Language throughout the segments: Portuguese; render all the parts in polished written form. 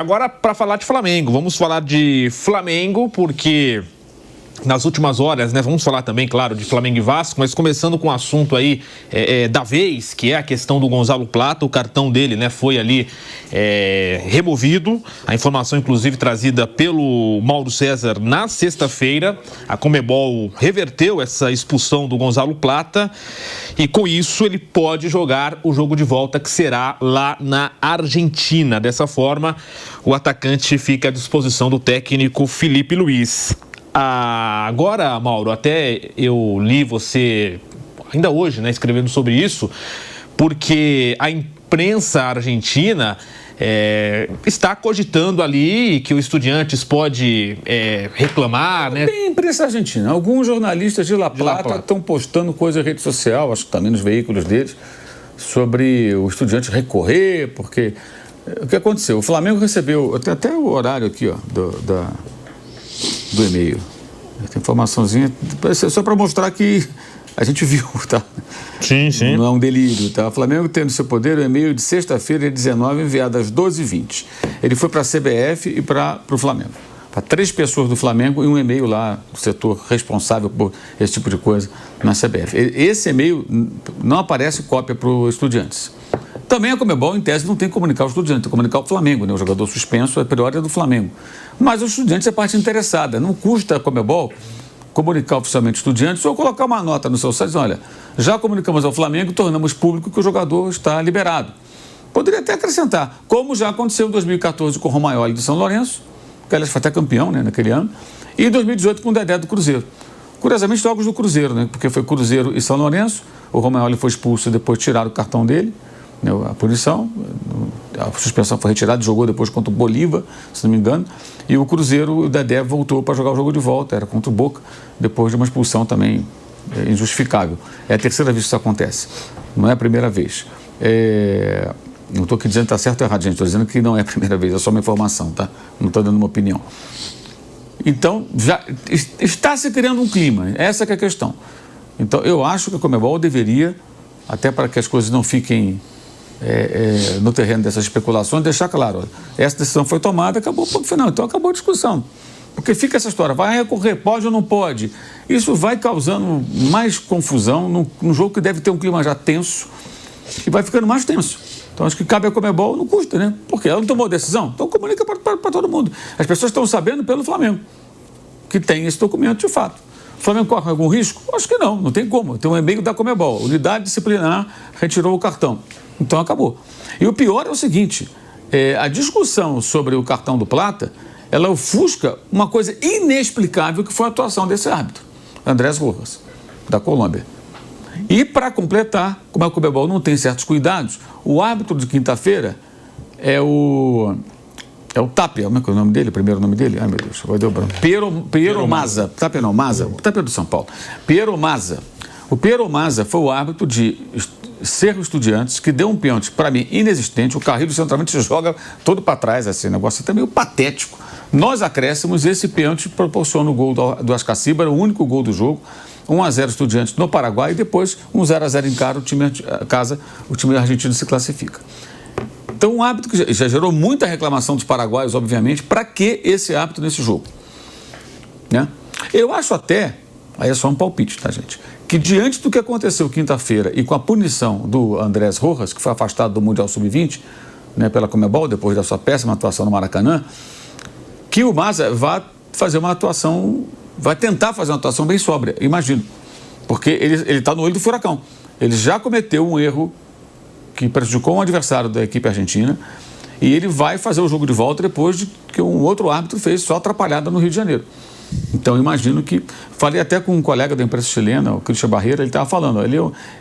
Agora, para falar de Flamengo, vamos falar de Flamengo, porque nas últimas horas, né, vamos falar também, claro, de Flamengo e Vasco, mas começando com o assunto aí da vez, que é a questão do Gonzalo Plata. O cartão dele, né, foi ali removido. A informação, inclusive, trazida pelo Mauro César na sexta-feira. A Conmebol reverteu essa expulsão do Gonzalo Plata e, com isso, ele pode jogar o jogo de volta, que será lá na Argentina. Dessa forma, o atacante fica à disposição do técnico Felipe Luiz. Agora, Mauro, até eu li você ainda hoje, né, escrevendo sobre isso, porque a imprensa argentina está cogitando ali que o Estudiantes pode reclamar, né? Bem, imprensa argentina. Alguns jornalistas de La Plata estão postando coisa em rede social, acho que também nos veículos deles, sobre o Estudiantes recorrer, porque o que aconteceu? O Flamengo recebeu, eu tenho até o horário aqui, ó, do e-mail. Tem informaçãozinha, só para mostrar que a gente viu, tá? Sim, sim. Não é um delírio, tá? O Flamengo tem no seu poder o e-mail de sexta-feira, 19, enviado às 12h20. Ele foi para a CBF e para o Flamengo. Para 3 pessoas do Flamengo e um e-mail lá do setor responsável por esse tipo de coisa na CBF. Esse e-mail não aparece cópia para o Estudiantes. Também a Conmebol, em tese, não tem que comunicar o Estudiantes, tem que comunicar o Flamengo, né? O jogador suspenso, a priori é do Flamengo. Mas o Estudiantes é parte interessada. Não custa a Conmebol comunicar oficialmente Estudiantes ou colocar uma nota no seu site dizendo, olha, já comunicamos ao Flamengo, tornamos público que o jogador está liberado. Poderia até acrescentar, como já aconteceu em 2014 com o Romagnoli do São Lourenço, que aliás foi até campeão, né, naquele ano, e em 2018 com o Dedé do Cruzeiro. Curiosamente, jogos do Cruzeiro, né, porque foi Cruzeiro e São Lourenço, o Romagnoli foi expulso e depois tiraram o cartão dele, né, a punição, a suspensão foi retirada, jogou depois contra o Bolívar, se não me engano, e o Cruzeiro, o Dedé voltou para jogar o jogo de volta, era contra o Boca, depois de uma expulsão também injustificável. É a terceira vez que isso acontece, não é a primeira vez. Não estou aqui dizendo que está certo ou errado, gente, estou dizendo que não é a primeira vez, é só uma informação, tá? Não estou dando uma opinião. Então, já está se criando um clima, essa que é a questão. Então, eu acho que a Conmebol deveria, até para que as coisas não fiquem no terreno dessas especulações, deixar claro, essa decisão foi tomada, acabou o ponto final, então acabou a discussão. Porque fica essa história, vai recorrer, pode ou não pode? Isso vai causando mais confusão num jogo que deve ter um clima já tenso e vai ficando mais tenso. Então acho que cabe a Conmebol, não custa, né? Porque ela não tomou decisão, então comunica para todo mundo. As pessoas estão sabendo pelo Flamengo que tem esse documento de fato. O Flamengo corre algum risco? Acho que não tem como. Tem um e-mail da Conmebol, unidade disciplinar retirou o cartão. Então acabou. E o pior é o seguinte, a discussão sobre o cartão do Plata, ela ofusca uma coisa inexplicável que foi a atuação desse árbitro, Andrés Rojas, da Colômbia. E para completar, como a Conmebol não tem certos cuidados, o árbitro de quinta-feira é o Tapia, como é que é o nome dele, o primeiro nome dele? Ai, meu Deus, agora deu branco. Piero Mazza. Tapia não, Mazza. O Tapia é do São Paulo. Piero Mazza. O Piero Mazza foi o árbitro de Cerro Estudiantes, que deu um pênalti, para mim, inexistente. O Carrilho centralmente se joga todo para trás, assim, negócio até meio patético. Nós acréscimos, esse pênalti proporciona o gol do Ascaciba, era o único gol do jogo. 1-0 Estudiantes no Paraguai e depois 0-0 em casa, o time argentino se classifica. Então, um árbitro que já gerou muita reclamação dos paraguaios, obviamente, para que esse árbitro nesse jogo? Né? Eu acho até, aí é só um palpite, tá, gente? Que diante do que aconteceu quinta-feira e com a punição do Andrés Rojas, que foi afastado do Mundial Sub-20, né, pela Conmebol, depois da sua péssima atuação no Maracanã, que o Mazza vai tentar fazer uma atuação bem sóbria, imagino. Porque ele está no olho do furacão. Ele já cometeu um erro que prejudicou um adversário da equipe argentina e ele vai fazer o jogo de volta depois de que um outro árbitro fez só atrapalhada no Rio de Janeiro. Então, imagino que... Falei até com um colega da imprensa chilena, o Christian Barreira, ele estava falando.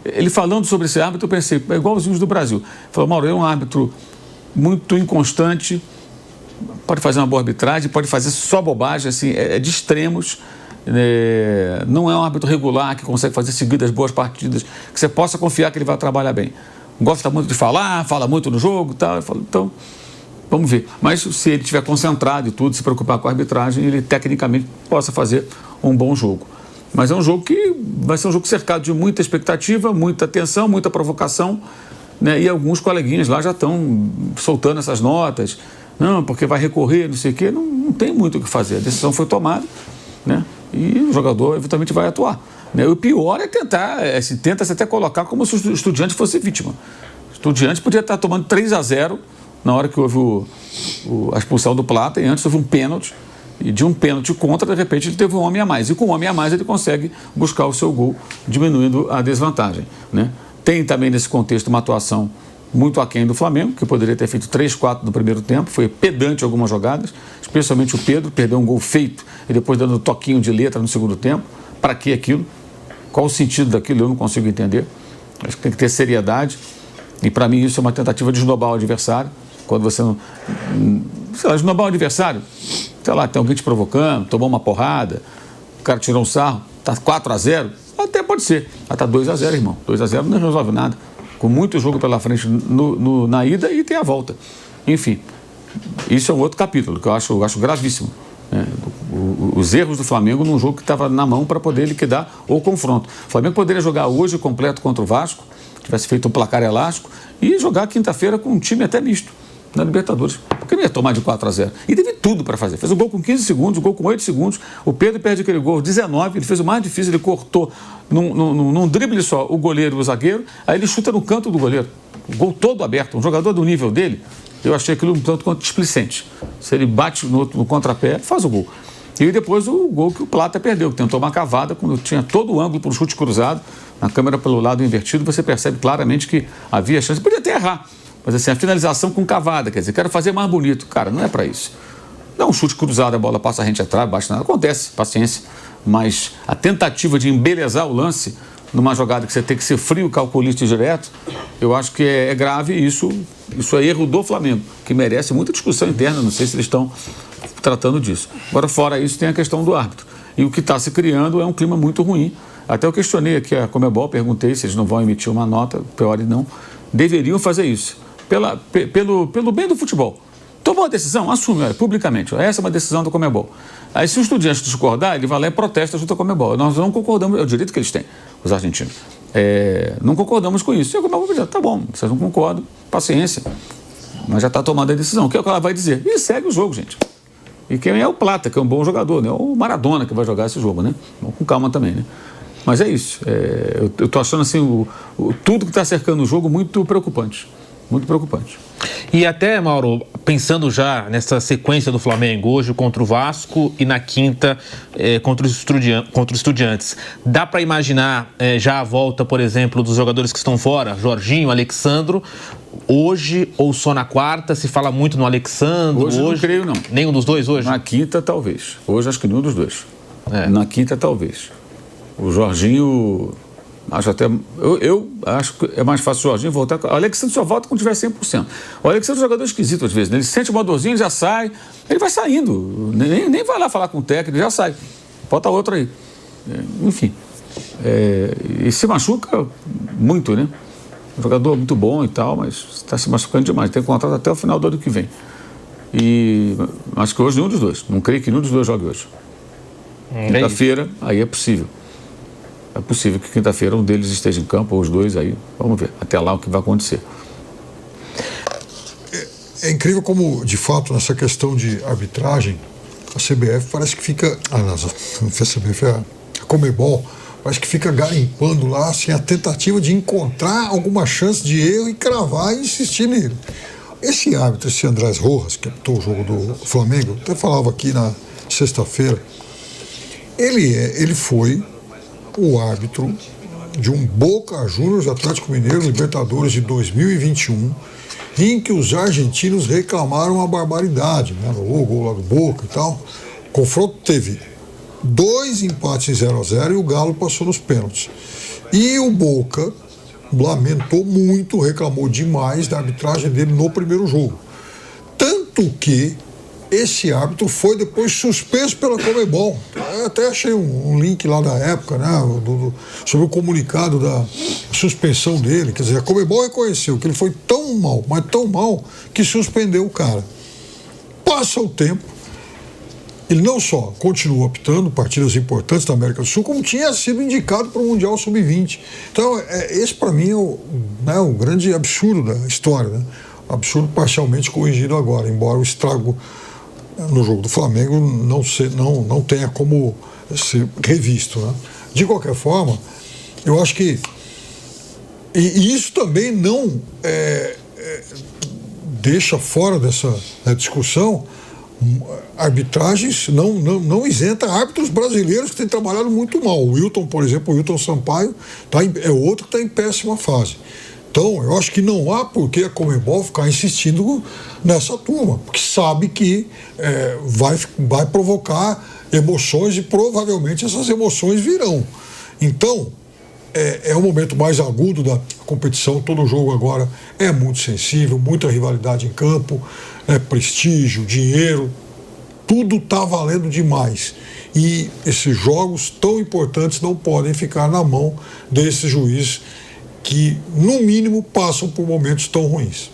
Ele falando sobre esse árbitro, eu pensei, é igual os do Brasil. Ele falou, Mauro, ele é um árbitro muito inconstante, pode fazer uma boa arbitragem, pode fazer só bobagem, assim, é de extremos. Não é um árbitro regular que consegue fazer seguidas boas partidas, que você possa confiar que ele vai trabalhar bem. Gosta muito de falar, fala muito no jogo e tal. Então, vamos ver. Mas se ele estiver concentrado e tudo, se preocupar com a arbitragem, ele tecnicamente possa fazer um bom jogo. Mas é um jogo que vai ser um jogo cercado de muita expectativa, muita tensão, muita provocação, né? E alguns coleguinhas lá já estão soltando essas notas, não, porque vai recorrer, não sei o quê, não tem muito o que fazer. A decisão foi tomada, né? E o jogador eventualmente vai atuar. Né? O pior é tentar, tenta-se até colocar como se o Estudiantes fosse vítima. O Estudiantes podia estar tomando 3-0 na hora que houve a expulsão do Plata, e antes houve um pênalti, e de um pênalti contra, de repente ele teve um homem a mais. E com um homem a mais ele consegue buscar o seu gol, diminuindo a desvantagem. Né? Tem também nesse contexto uma atuação muito aquém do Flamengo, que poderia ter feito 3-4 no primeiro tempo, foi pedante em algumas jogadas, especialmente o Pedro, perdeu um gol feito e depois dando um toquinho de letra no segundo tempo. Para que aquilo? Qual o sentido daquilo? Eu não consigo entender. Acho que tem que ter seriedade, e para mim isso é uma tentativa de esnobar o adversário. Quando você não... sei lá, esnobar o adversário, sei lá, tem alguém te provocando, tomou uma porrada, o cara tirou um sarro, está 4-0, até pode ser. Mas está 2-0, irmão. 2-0 não resolve nada. Com muito jogo pela frente na ida, e tem a volta. Enfim, isso é um outro capítulo que eu acho gravíssimo. Né? Os erros do Flamengo num jogo que estava na mão para poder liquidar o confronto. O Flamengo poderia jogar hoje completo contra o Vasco, tivesse feito um placar elástico, e jogar quinta-feira com um time até misto na Libertadores. Porque não ia tomar de 4-0. E teve tudo para fazer. Fez o gol com 15 segundos, o gol com 8 segundos. O Pedro perde aquele gol 19, ele fez o mais difícil, ele cortou num drible só o goleiro e o zagueiro, aí ele chuta no canto do goleiro. O gol todo aberto. Um jogador do nível dele, eu achei aquilo um tanto quanto displicente. Se ele bate no contrapé, faz o gol. E depois o gol que o Plata perdeu, que tentou uma cavada, quando tinha todo o ângulo para o chute cruzado, na câmera pelo lado invertido, você percebe claramente que havia chance. Podia até errar, mas assim, a finalização com cavada, quer dizer, quero fazer mais bonito. Cara, não é para isso. Dá um chute cruzado, a bola passa a rente atrás, bate nada, acontece, paciência. Mas a tentativa de embelezar o lance numa jogada que você tem que ser frio, calculista e direto, eu acho que é grave, e isso é erro do Flamengo, que merece muita discussão interna, não sei se eles estão tratando disso. Agora, fora isso, tem a questão do árbitro. E o que está se criando é um clima muito ruim. Até eu questionei aqui a Conmebol, perguntei se eles não vão emitir uma nota, pior não, deveriam fazer isso, pelo bem do futebol. Tomou a decisão, assume publicamente, essa é uma decisão da Conmebol. Aí, se o Estudiante discordar, ele vai lá e protesta junto à Conmebol. Nós não concordamos, é o direito que eles têm, os argentinos. Não concordamos com isso. E a Conmebol vai dizer, tá bom, vocês não concordam, paciência, mas já está tomada a decisão. O que é que ela vai dizer? E segue o jogo, gente. E quem é o Plata, que é um bom jogador, né? O Maradona que vai jogar esse jogo, né? Com calma também, né? Mas é isso. Eu estou achando assim, tudo que está cercando o jogo muito preocupante. Muito preocupante. E até, Mauro, pensando já nessa sequência do Flamengo, hoje contra o Vasco e na quinta contra os Estudiantes, dá para imaginar já a volta, por exemplo, dos jogadores que estão fora, Jorginho, Alexandro, hoje ou só na quarta? Se fala muito no Alexandro. Hoje não creio, não. Nenhum dos dois hoje? Na quinta, talvez. Hoje acho que nenhum dos dois. Na quinta, talvez. O Jorginho... Eu acho que é mais fácil o Jorginho voltar. O Alexandre só volta quando tiver 100%. O Alexandre é um jogador esquisito às vezes, né? Ele sente uma dorzinha, já sai. Ele vai saindo. Nem vai lá falar com o técnico, já sai. Bota outro aí. Enfim. E se machuca muito, né? Um jogador muito bom e tal, mas está se machucando demais. Tem contrato até o final do ano que vem. E acho que hoje nenhum dos dois. Não creio que nenhum dos dois jogue hoje. Quinta-feira, aí é possível. É possível que quinta-feira um deles esteja em campo, ou os dois, aí vamos ver até lá o que vai acontecer. É incrível como, de fato, nessa questão de arbitragem, a CBF parece que fica... não, a CBF é a Conmebol, parece que fica garimpando lá, assim, a tentativa de encontrar alguma chance de erro e cravar e insistir nele. Esse árbitro, esse Andrés Rojas, que apitou o jogo do Flamengo, até falava aqui na sexta-feira, ele foi o árbitro de um Boca Juniors Atlético Mineiro Libertadores de 2021, em que os argentinos reclamaram uma barbaridade, né? O gol lá do Boca e tal. O confronto teve 2 empates em 0-0 e o Galo passou nos pênaltis. E o Boca lamentou muito, reclamou demais da arbitragem dele no primeiro jogo. Tanto que esse árbitro foi depois suspenso pela Conmebol. Eu até achei um link lá da época, né, sobre o comunicado da suspensão dele. Quer dizer, a Conmebol reconheceu que ele foi tão mal, mas tão mal, que suspendeu o cara. Passa o tempo, ele não só continua apitando partidas importantes da América do Sul, como tinha sido indicado para o Mundial Sub-20. Então, esse para mim é o grande absurdo da história, né? absurdo, parcialmente corrigido agora, embora o estrago no jogo do Flamengo não tenha como ser revisto, né? De qualquer forma, eu acho que e isso também não deixa fora dessa discussão arbitragens, não isenta árbitros brasileiros que têm trabalhado muito mal. O Wilton, por exemplo, o Wilton Sampaio é outro que está em péssima fase. Então, eu acho que não há por que a Conmebol ficar insistindo nessa turma, porque sabe que vai provocar emoções e provavelmente essas emoções virão. Então, é o momento mais agudo da competição, todo jogo agora é muito sensível, muita rivalidade em campo, prestígio, dinheiro, tudo está valendo demais. E esses jogos tão importantes não podem ficar na mão desses juízes que, no mínimo, passam por momentos tão ruins.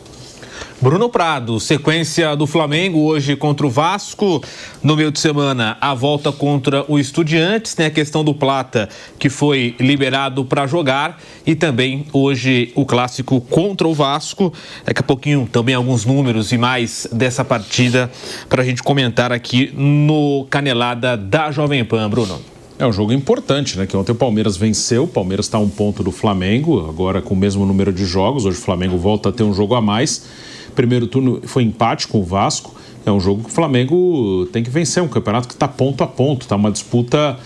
Bruno Prado, sequência do Flamengo hoje contra o Vasco. No meio de semana, a volta contra o Estudiantes. Tem a questão do Plata, que foi liberado para jogar. E também hoje o clássico contra o Vasco. Daqui a pouquinho também alguns números e mais dessa partida para a gente comentar aqui no Canelada da Jovem Pan. Bruno. É um jogo importante, né? Que ontem o Palmeiras venceu, o Palmeiras está a 1 ponto do Flamengo, agora com o mesmo número de jogos. Hoje o Flamengo volta a ter um jogo a mais. Primeiro turno foi empate com o Vasco. É um jogo que o Flamengo tem que vencer, um campeonato que está ponto a ponto, está uma disputa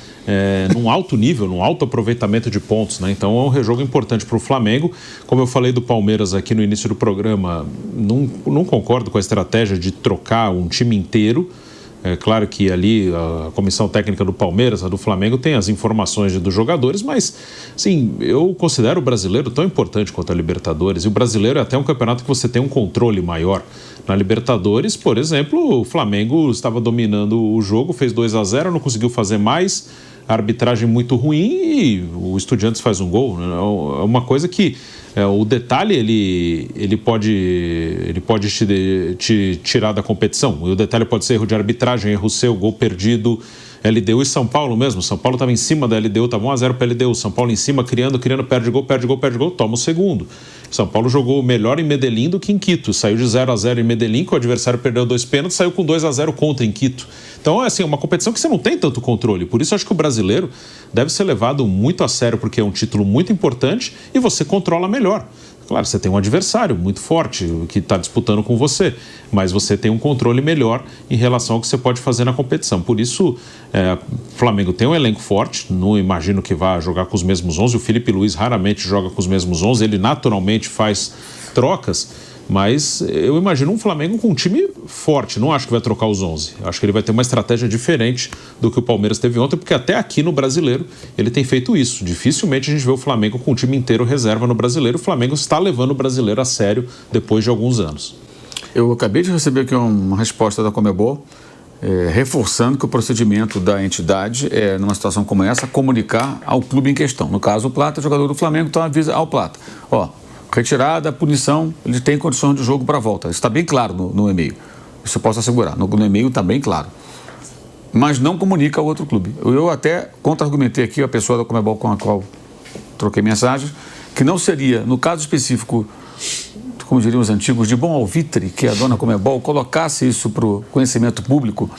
num alto nível, num alto aproveitamento de pontos, né? Então é um jogo importante para o Flamengo. Como eu falei do Palmeiras aqui no início do programa, não concordo com a estratégia de trocar um time inteiro. É claro que ali a comissão técnica do Palmeiras, a do Flamengo, tem as informações dos jogadores, mas, sim, eu considero o brasileiro tão importante quanto a Libertadores. E o brasileiro é até um campeonato que você tem um controle maior. Na Libertadores, por exemplo, o Flamengo estava dominando o jogo, fez 2-0, não conseguiu fazer mais, a arbitragem muito ruim e o Estudiantes faz um gol. É uma coisa que o detalhe ele pode te tirar da competição. O detalhe pode ser erro de arbitragem, erro seu, gol perdido. LDU e São Paulo mesmo. São Paulo estava em cima da LDU, estava 1-0 para a LDU. São Paulo em cima, criando, perde gol, toma o segundo. São Paulo jogou melhor em Medellín do que em Quito. Saiu de 0-0 em Medellín, que o adversário perdeu 2 pênaltis, saiu com 2-0 contra em Quito. Então, é uma competição que você não tem tanto controle. Por isso, acho que o brasileiro deve ser levado muito a sério, porque é um título muito importante e você controla melhor. Claro, você tem um adversário muito forte que está disputando com você, mas você tem um controle melhor em relação ao que você pode fazer na competição. Por isso, o Flamengo tem um elenco forte, não imagino que vá jogar com os mesmos 11. O Felipe Luiz raramente joga com os mesmos 11, ele naturalmente faz trocas, mas eu imagino um Flamengo com um time forte. Não acho que vai trocar os 11. Acho que ele vai ter uma estratégia diferente do que o Palmeiras teve ontem, porque até aqui no Brasileiro ele tem feito isso. Dificilmente a gente vê o Flamengo com o time inteiro reserva no Brasileiro. O Flamengo está levando o Brasileiro a sério depois de alguns anos. Eu acabei de receber aqui uma resposta da Conmebol, reforçando que o procedimento da entidade numa situação como essa, comunicar ao clube em questão. No caso, o Plata, jogador do Flamengo, então avisa ao Plata. Retirada a punição, ele tem condições de jogo para a volta. Isso está bem claro no e-mail. Isso eu posso assegurar. No e-mail está bem claro. Mas não comunica ao outro clube. Eu até contra-argumentei aqui a pessoa da Conmebol com a qual troquei mensagem, que não seria, no caso específico, como diriam os antigos, de bom alvitre, que a dona Conmebol colocasse isso para o conhecimento público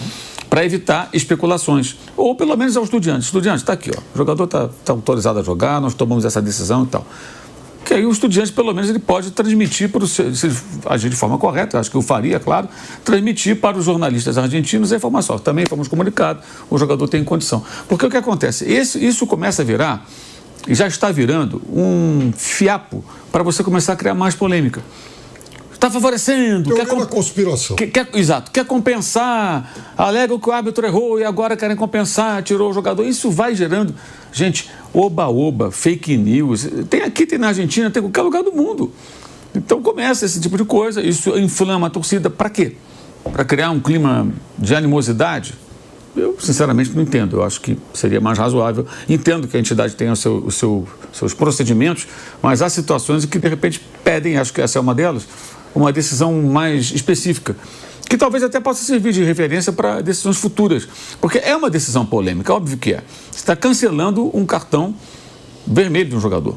para evitar especulações. Ou pelo menos aos estudiantes. Estudiante, está aqui, o jogador está autorizado a jogar, nós tomamos essa decisão e tal. Que aí o estudiante, pelo menos, ele pode transmitir, se agir de forma correta, acho que eu faria, claro, transmitir para os jornalistas argentinos a informação. Também fomos comunicados, o jogador tem condição. Porque o que acontece? Isso começa a virar, e já está virando, um fiapo para você começar a criar mais polêmica. Está favorecendo. Conspiração. Exato. Quer compensar, alega que o árbitro errou e agora querem compensar, tirou o jogador. Isso vai gerando, gente, oba-oba, fake news. Tem na Argentina, tem em qualquer lugar do mundo. Então começa esse tipo de coisa, isso inflama a torcida. Para quê? Para criar um clima de animosidade? Eu, sinceramente, não entendo. Eu acho que seria mais razoável. Entendo que a entidade tenha seus procedimentos, mas há situações em que, de repente, pedem, acho que essa é uma delas, uma decisão mais específica, que talvez até possa servir de referência para decisões futuras, porque é uma decisão polêmica, óbvio que é. Você está cancelando um cartão vermelho de um jogador.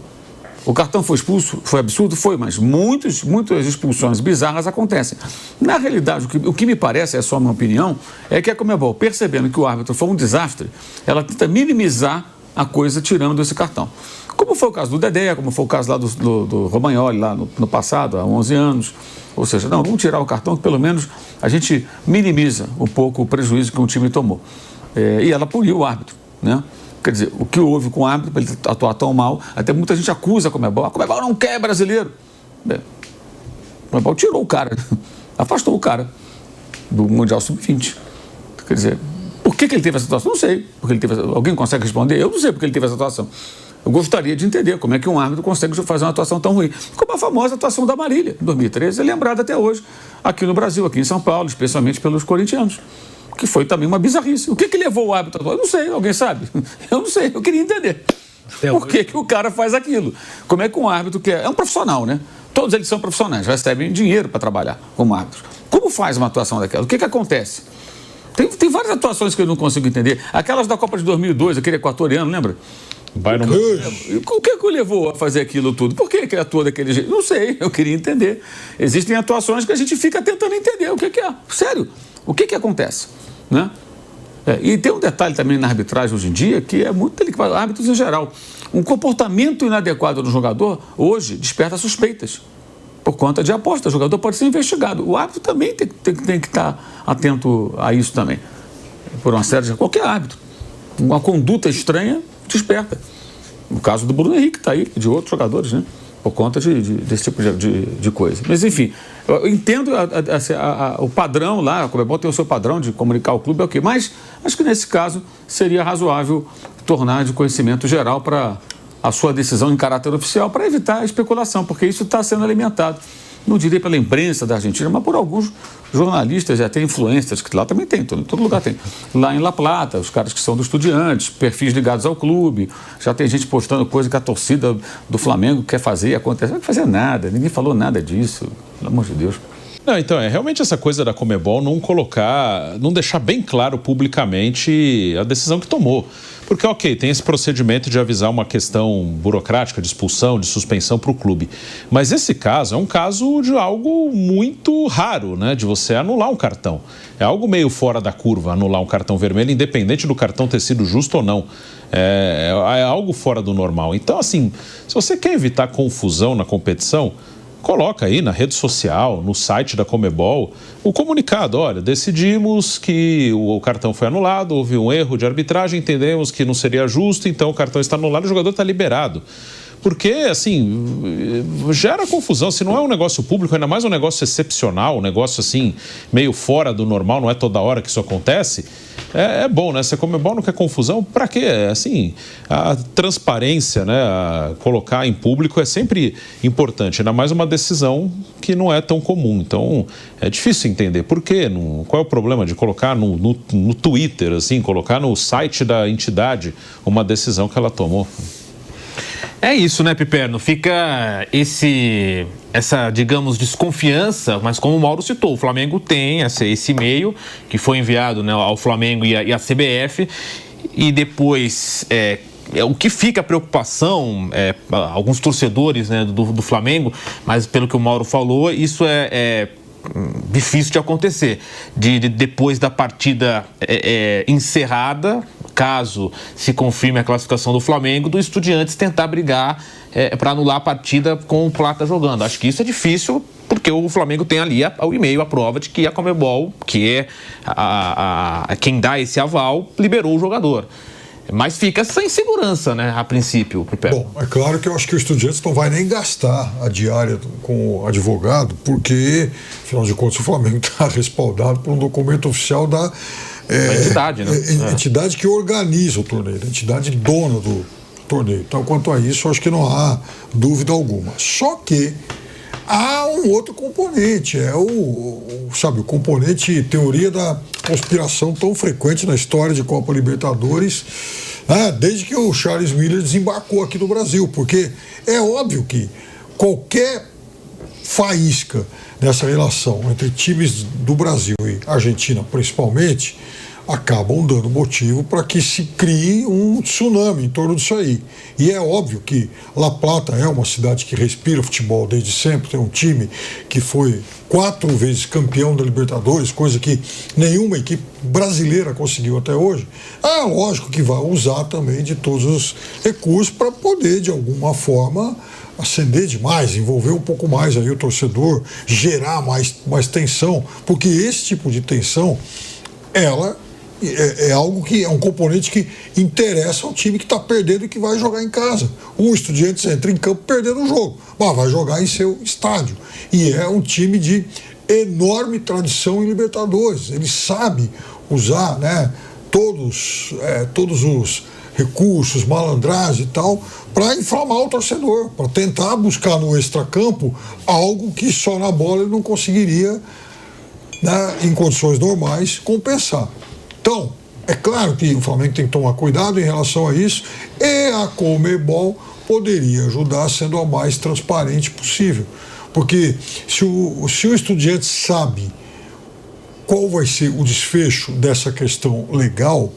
O cartão foi expulso, foi absurdo, foi, mas muitas expulsões bizarras acontecem. Na realidade, o que me parece, é só uma opinião, é que a Conmebol, percebendo que o árbitro foi um desastre, ela tenta minimizar a coisa tirando esse cartão. Como foi o caso do Dedé, como foi o caso lá do Romagnoli, lá no passado, há 11 anos. Ou seja, não, vamos tirar o cartão que pelo menos a gente minimiza um pouco o prejuízo que um time tomou. E ela puniu o árbitro, né? Quer dizer, o que houve com o árbitro, para ele atuar tão mal, até muita gente acusa a Conmebol não quer brasileiro. A Conmebol tirou o cara, afastou o cara do Mundial Sub-20. Quer dizer, por que ele teve essa situação? Não sei. Alguém consegue responder? Eu não sei porque ele teve essa situação. Eu gostaria de entender como é que um árbitro consegue fazer uma atuação tão ruim. Como a famosa atuação da Marília, em 2013, é lembrada até hoje, aqui no Brasil, aqui em São Paulo, especialmente pelos corintianos. Que foi também uma bizarrice. O que levou o árbitro a atuar? Eu não sei, alguém sabe? Eu não sei, eu queria entender. Por que o cara faz aquilo? Como é que um árbitro que é um profissional, né? Todos eles são profissionais, recebem dinheiro para trabalhar como árbitros. Como faz uma atuação daquela? O que acontece? Tem várias atuações que eu não consigo entender. Aquelas da Copa de 2002, aquele equatoriano, lembra? O que o levou a fazer aquilo tudo? Por que ele atua daquele jeito? Não sei, eu queria entender. Existem atuações que a gente fica tentando entender o que é. Sério, o que acontece? Né? E tem um detalhe também na arbitragem hoje em dia que é muito delicado, árbitros em geral. Um comportamento inadequado do jogador hoje desperta suspeitas por conta de aposta. O jogador pode ser investigado. O árbitro também tem que estar atento a isso também. Por uma série de qualquer árbitro. Uma conduta estranha desperta. No caso do Bruno Henrique, está aí, de outros jogadores, né? Por conta desse tipo de coisa. Mas, enfim, eu entendo o padrão lá, a Conmebol tem o seu padrão de comunicar o clube, é o quê? Mas acho que, nesse caso, seria razoável tornar de conhecimento geral para a sua decisão em caráter oficial, para evitar a especulação, porque isso está sendo alimentado. Não direi pela imprensa da Argentina, mas por alguns jornalistas e até influencers, que lá também tem, todo lugar tem. Lá em La Plata, os caras que são dos Estudiantes, perfis ligados ao clube, já tem gente postando coisa que a torcida do Flamengo quer fazer e acontece. Não quer fazer nada, ninguém falou nada disso, pelo amor de Deus. Não, então, realmente essa coisa da Conmebol não deixar bem claro publicamente a decisão que tomou. Porque, ok, tem esse procedimento de avisar uma questão burocrática de expulsão, de suspensão para o clube. Mas esse caso é um caso de algo muito raro, né? De você anular um cartão. É algo meio fora da curva anular um cartão vermelho, independente do cartão ter sido justo ou não. É algo fora do normal. Então, assim, se você quer evitar confusão na competição, coloca aí na rede social, no site da Conmebol, o comunicado. Olha, decidimos que o cartão foi anulado, houve um erro de arbitragem, entendemos que não seria justo, então o cartão está anulado e o jogador está liberado. Porque, assim, gera confusão. Se não é um negócio público, ainda mais um negócio excepcional, um negócio, assim, meio fora do normal, não é toda hora que isso acontece, é bom, né? Se a Conmebol não quer confusão, pra quê? Assim, a transparência, né? Colocar em público é sempre importante, ainda mais uma decisão que não é tão comum. Então, é difícil entender. Por quê? Qual é o problema de colocar no Twitter, assim, colocar no site da entidade uma decisão que ela tomou? É isso, né, Piperno? Fica essa, digamos, desconfiança, mas como o Mauro citou, o Flamengo tem esse e-mail que foi enviado, né, ao Flamengo e à CBF, e depois o que fica a preocupação, alguns torcedores, né, do Flamengo, mas pelo que o Mauro falou, isso é difícil de acontecer, depois da partida encerrada, caso se confirme a classificação do Flamengo, do Estudiantes tentar brigar para anular a partida com o Plata jogando. Acho que isso é difícil, porque o Flamengo tem ali o e-mail, a prova de que a Conmebol, que é quem dá esse aval, liberou o jogador. Mas fica essa insegurança, né, a princípio. Bom, é claro que eu acho que o Estudiantes não vai nem gastar a diária com o advogado, porque, afinal de contas, o Flamengo está respaldado por um documento oficial da entidade, né? Entidade que organiza o torneio, a entidade dona do torneio. Então, quanto a isso, eu acho que não há dúvida alguma. Só que há um outro componente, o componente teoria da conspiração tão frequente na história de Copa Libertadores, desde que o Charles Miller desembarcou aqui no Brasil, porque é óbvio que qualquer faísca nessa relação entre times do Brasil e Argentina, principalmente, acabam dando motivo para que se crie um tsunami em torno disso aí. E é óbvio que La Plata é uma cidade que respira futebol desde sempre, tem um time que foi 4 vezes campeão da Libertadores, coisa que nenhuma equipe brasileira conseguiu até hoje. É lógico que vai usar também de todos os recursos para poder, de alguma forma, acender demais, envolver um pouco mais aí o torcedor, gerar mais tensão, porque esse tipo de tensão, ela é algo que é um componente que interessa ao time que está perdendo e que vai jogar em casa. O Estudiantes entra em campo perdendo o jogo, mas vai jogar em seu estádio. E é um time de enorme tradição em Libertadores. Ele sabe usar, né, todos os recursos, malandragem e tal, para inflamar o torcedor, para tentar buscar no extracampo algo que só na bola ele não conseguiria, né, em condições normais, compensar. Então, é claro que o Flamengo tem que tomar cuidado em relação a isso, e a Conmebol poderia ajudar sendo a mais transparente possível. Porque se o Estudiantes sabe qual vai ser o desfecho dessa questão legal,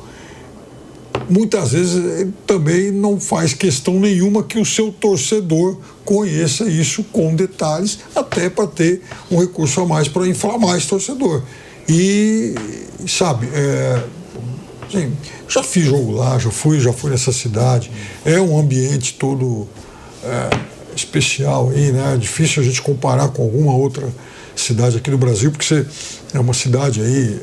muitas vezes ele também não faz questão nenhuma que o seu torcedor conheça isso com detalhes, até para ter um recurso a mais para inflamar esse torcedor. E, sabe, assim, já fiz jogo lá, já fui nessa cidade, é um ambiente todo especial aí, né? Difícil a gente comparar com alguma outra cidade aqui do Brasil, porque você é uma cidade aí,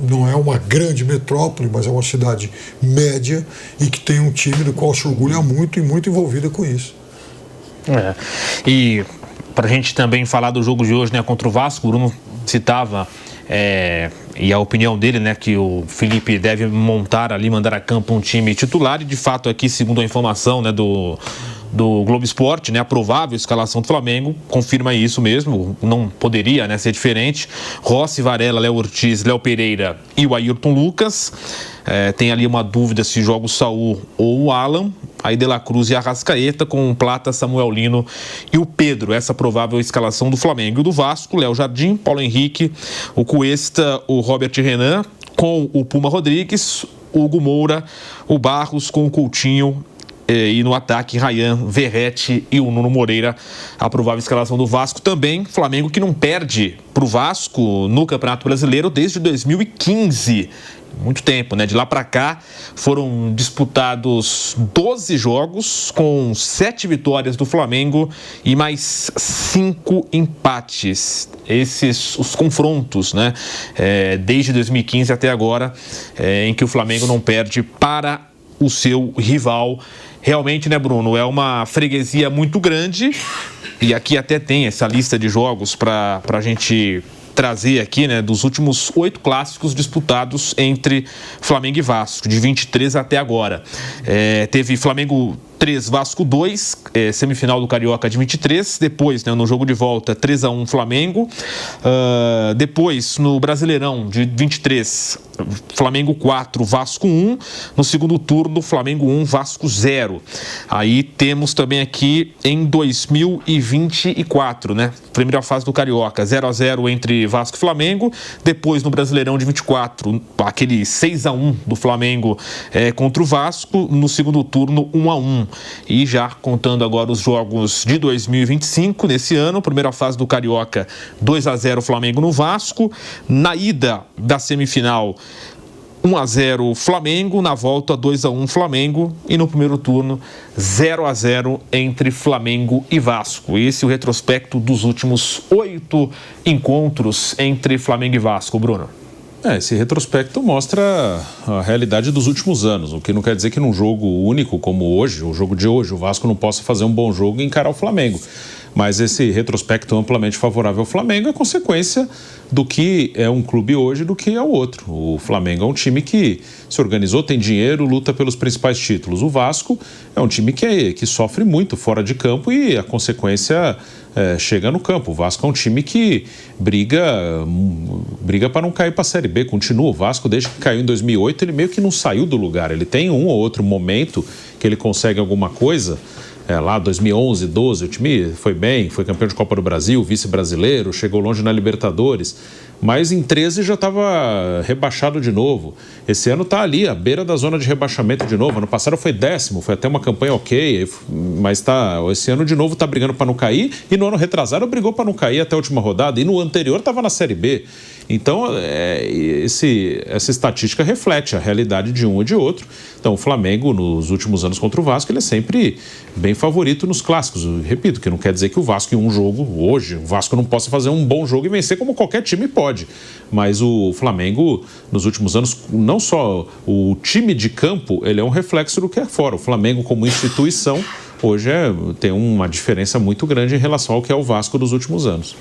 não é uma grande metrópole, mas é uma cidade média e que tem um time do qual se orgulha muito e muito envolvida com isso. E para a gente também falar do jogo de hoje, né, contra o Vasco, o Bruno citava e a opinião dele, né, que o Felipe deve montar ali, mandar a campo um time titular, e de fato aqui, segundo a informação, né, do Globo Esporte, né, a provável escalação do Flamengo confirma isso mesmo, não poderia, né, ser diferente. Rossi, Varela, Léo Ortiz, Léo Pereira e o Ayrton Lucas. Tem ali uma dúvida se joga o Saul ou o Alan. Aí De La Cruz e Arrascaeta, com o Plata, Samuel Lino e o Pedro. Essa provável escalação do Flamengo. E do Vasco, Léo Jardim, Paulo Henrique, o Cuesta, o Robert Renan, com o Puma Rodrigues, o Hugo Moura, o Barros com o Coutinho, e no ataque, Ryan, Verratti e o Nuno Moreira. A provável escalação do Vasco também. Flamengo que não perde para o Vasco no Campeonato Brasileiro desde 2015. Muito tempo, né? De lá para cá foram disputados 12 jogos com 7 vitórias do Flamengo e mais 5 empates. Esses os confrontos, né? Desde 2015 até agora, em que o Flamengo não perde para o seu rival. Realmente, né, Bruno, é uma freguesia muito grande, e aqui até tem essa lista de jogos para a gente trazer aqui, né, dos últimos 8 clássicos disputados entre Flamengo e Vasco, de 23 até agora. Teve Flamengo 3, Vasco 2, semifinal do Carioca de 23, depois, né, no jogo de volta 3-1 Flamengo, depois no Brasileirão de 23, Flamengo 4, Vasco 1, no segundo turno Flamengo 1, Vasco 0. Aí temos também aqui em 2024, né, primeira fase do Carioca, 0-0 entre Vasco e Flamengo, depois no Brasileirão de 24, aquele 6-1 do Flamengo contra o Vasco, no segundo turno 1-1. E já contando agora os jogos de 2025, nesse ano, primeira fase do Carioca, 2-0 Flamengo no Vasco, na ida da semifinal 1-0 Flamengo, na volta 2-1 Flamengo, e no primeiro turno 0-0 entre Flamengo e Vasco. Esse é o retrospecto dos últimos 8 encontros entre Flamengo e Vasco, Bruno. Esse retrospecto mostra a realidade dos últimos anos, o que não quer dizer que num jogo único como hoje, o jogo de hoje, o Vasco não possa fazer um bom jogo e encarar o Flamengo. Mas esse retrospecto amplamente favorável ao Flamengo é consequência do que é um clube hoje do que é o outro. O Flamengo é um time que se organizou, tem dinheiro, luta pelos principais títulos. O Vasco é um time que sofre muito fora de campo e a consequência chega no campo. O Vasco é um time que briga para não cair para a Série B. Continua. O Vasco, desde que caiu em 2008, ele meio que não saiu do lugar. Ele tem um ou outro momento que ele consegue alguma coisa, lá 2011, 12, o time foi bem, foi campeão de Copa do Brasil, vice-brasileiro, chegou longe na Libertadores, mas em 13 já estava rebaixado de novo. Esse ano está ali, à beira da zona de rebaixamento de novo. Ano passado foi 10º, foi até uma campanha ok, mas esse ano de novo está brigando para não cair, e no ano retrasado brigou para não cair até a última rodada, e no anterior estava na Série B. Então, essa estatística reflete a realidade de um e de outro. Então, o Flamengo, nos últimos anos contra o Vasco, ele é sempre bem favorito nos clássicos. Eu repito, que não quer dizer que o Vasco, em um jogo, hoje, o Vasco não possa fazer um bom jogo e vencer como qualquer time pode. Mas o Flamengo, nos últimos anos, não só o time de campo, ele é um reflexo do que é fora. O Flamengo, como instituição, hoje tem uma diferença muito grande em relação ao que é o Vasco dos últimos anos.